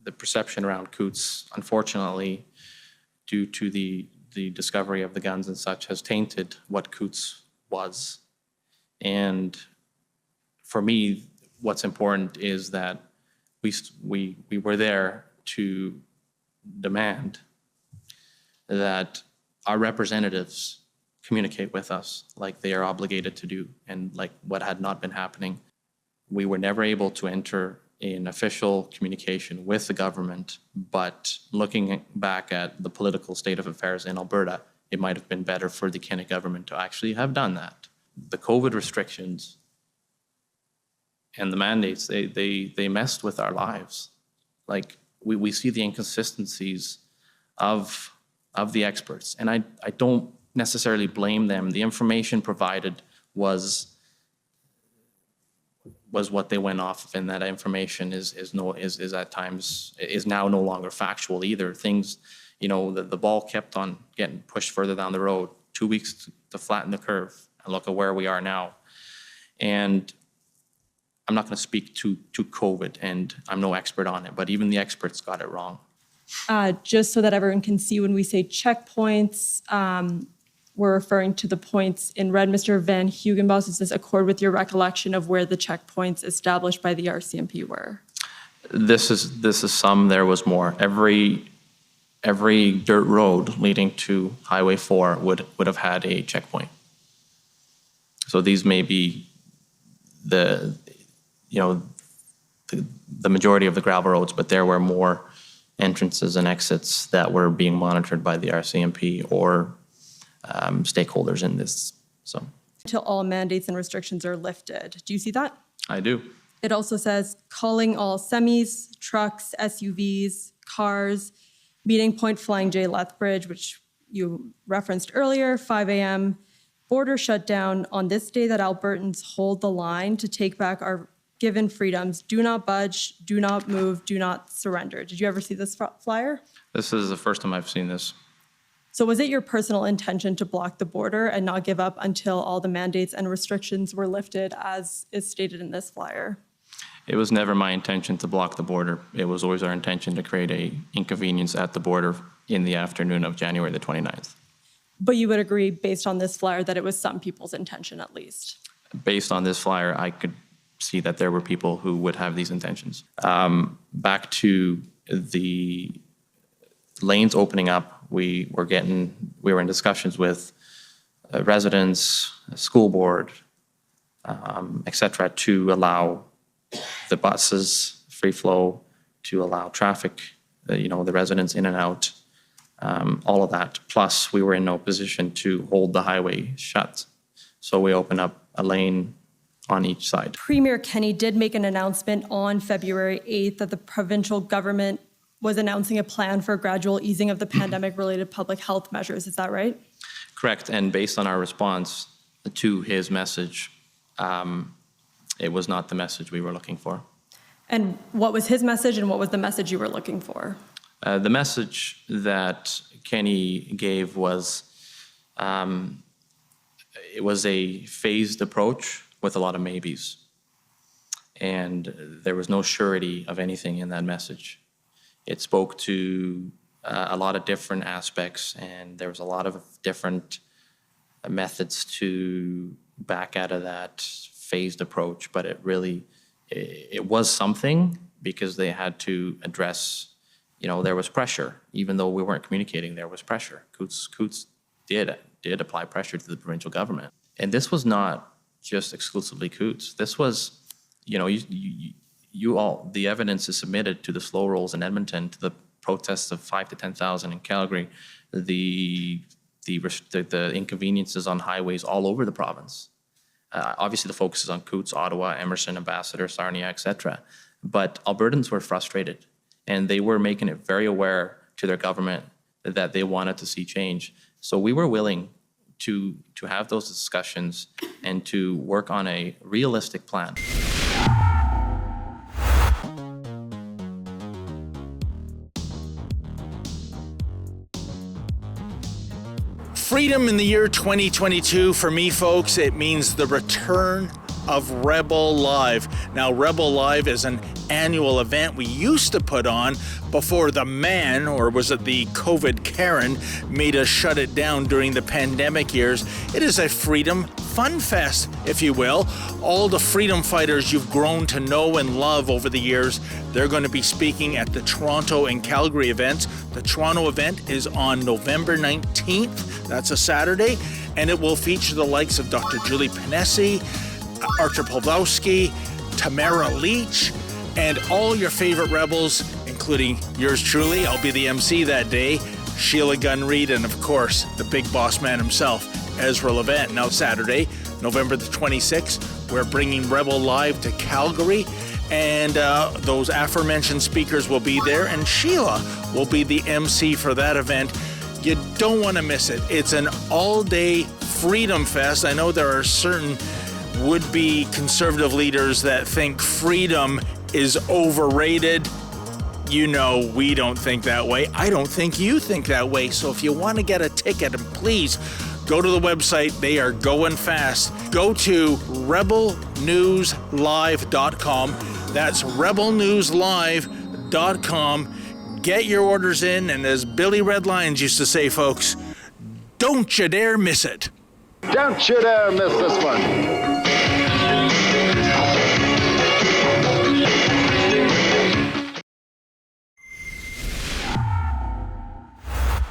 the perception around Coutts, unfortunately, due to the discovery of the guns and such, has tainted what Coutts was. And for me, what's important is that we were there to demand that our representatives communicate with us like they are obligated to do, and like what had not been happening. We were never able to enter in official communication with the government, but looking back at the political state of affairs in Alberta, it might have been better for the Kenney government to actually have done that. The COVID restrictions and the mandates, they messed with our lives. Like, we see the inconsistencies of the experts, and I don't necessarily blame them. The information provided was what they went off of, and that information is at times now no longer factual either. Things, the ball kept on getting pushed further down the road. 2 weeks to flatten the curve, and look at where we are now. And I'm not going to speak to COVID, and I'm no expert on it, but even the experts got it wrong. Just so that everyone can see, when we say checkpoints, we're referring to the points in red. Mr. Van Hugenbos, does this accord with your recollection of where the checkpoints established by the RCMP were? This is some. There was more. Every dirt road leading to Highway 4 would have had a checkpoint. So these may be the majority of the gravel roads, but there were more entrances and exits that were being monitored by the RCMP or stakeholders in this. So until all mandates and restrictions are lifted. Do you see that? I do. It also says calling all semis, trucks, SUVs, cars, meeting point Flying J Lethbridge, which you referenced earlier, 5 a.m. Border shutdown on this day that Albertans hold the line to take back our given freedoms. Do not budge, do not move, do not surrender. Did you ever see this flyer? This is the first time I've seen this. So was it your personal intention to block the border and not give up until all the mandates and restrictions were lifted, as is stated in this flyer? It was never my intention to block the border. It was always our intention to create an inconvenience at the border in the afternoon of January the 29th. But you would agree, based on this flyer, that it was some people's intention at least? Based on this flyer, I could see that there were people who would have these intentions. Back to the lanes opening up, we were in discussions with residents, school board, et cetera, to allow the buses free flow, to allow traffic, the residents in and out, all of that. Plus, we were in no position to hold the highway shut. So we opened up a lane on each side. Premier Kenney did make an announcement on February 8th that the provincial government was announcing a plan for a gradual easing of the pandemic-related public health measures. Is that right? Correct. And based on our response to his message, it was not the message we were looking for. And what was his message, and what was the message you were looking for? The message that Kenney gave was, it was a phased approach with a lot of maybes. And there was no surety of anything in that message. It spoke to a lot of different aspects, and there was a lot of different methods to back out of that phased approach, but it was something, because they had to address, there was pressure. Even though we weren't communicating, there was pressure. Coutts did apply pressure to the provincial government. And this was not just exclusively Coutts. This was, the evidence is submitted to the slow rolls in Edmonton, to the protests of 5,000 to 10,000 in Calgary, the inconveniences on highways all over the province. Obviously, the focus is on Coutts, Ottawa, Emerson, Ambassador, Sarnia, et cetera. But Albertans were frustrated, and they were making it very aware to their government that they wanted to see change. So we were willing to have those discussions and to work on a realistic plan. Freedom in the year 2022, for me, folks, it means the return of Rebel Live. Now, Rebel Live is an annual event we used to put on before the man, or was it the COVID Karen, made us shut it down during the pandemic years. It is a freedom fun fest, if you will. All the freedom fighters you've grown to know and love over the years, they're going to be speaking at the Toronto and Calgary events. The Toronto event is on November 19th. That's a Saturday. And it will feature the likes of Dr. Julie Panesi, Archer Pawlowski, Tamara Leach, and all your favorite rebels, including yours truly. I'll be the MC that day, Sheila Gunn Reid, and of course, the big boss man himself, Ezra Levant. Now Saturday, November the 26th, we're bringing Rebel Live to Calgary, and those aforementioned speakers will be there, and Sheila will be the MC for that event. You don't want to miss it. It's an all-day freedom fest. I know there are certain would-be conservative leaders that think freedom is overrated. You know, we don't think that way. I don't think you think that way. So if you want to get a ticket, and please go to the website. They are going fast. Go to rebelnewslive.com. That's rebelnewslive.com. Get your orders in, and as Billy Red Lions used to say, folks, don't you dare miss it. Don't you dare miss this one.